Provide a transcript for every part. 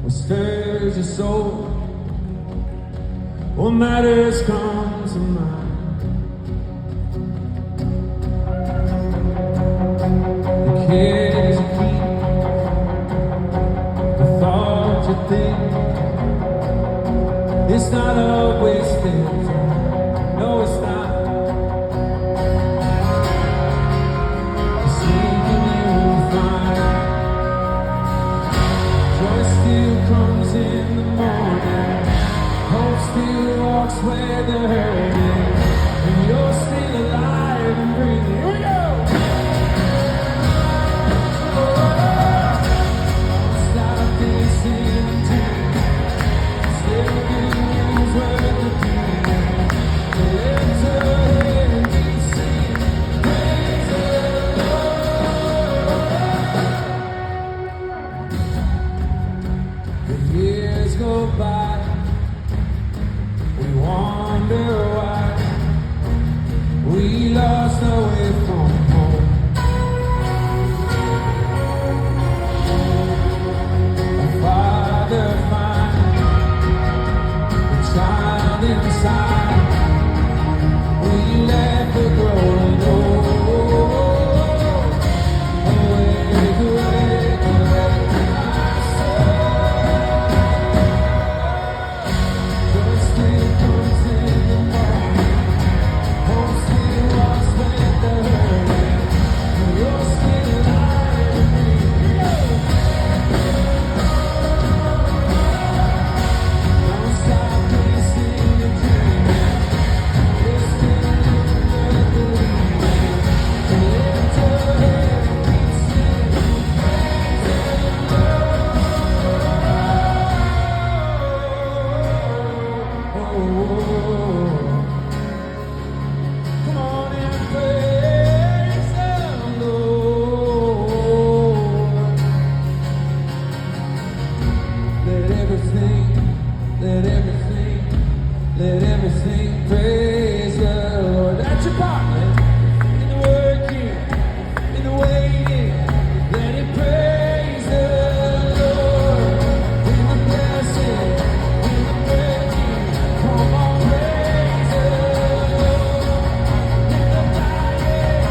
what stirs your soul, what matters come to mind. The cares you keep, the thoughts you think, it's not a wasted time. No, it's not. Seeking you'll find joy still comes in the morning. Hope still walks where the hurt is, and you're still alive and breathing. Here we go! Don't stop facing the dream. Still good news worth the dream. Lift your head and be seen. Praise the Lord. The years go by. We wonder why we lost our way from home. Our Father finds the child inside. We let the growing old. Awake, awake, awake, my soul. Joy still comes in the morning. Hope still walks with the hurting. And you're still alive and breathing. Don't stop chasing your dreaming. You're still living worth believing. And lift your head and keep singing. Come on and praise the Lord. Let everything praise the Lord. That's your part, man. In the working, in the waiting, let it praise the Lord. In the blessing, in the breaking, come on, praise the Lord. In the dying,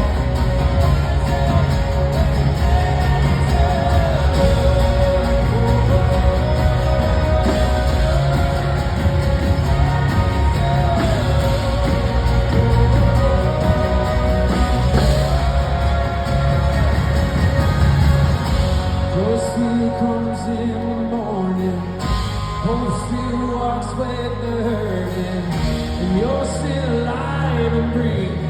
joy still comes in the morning. Hope still walks with the hurting, and you're still alive and breathing.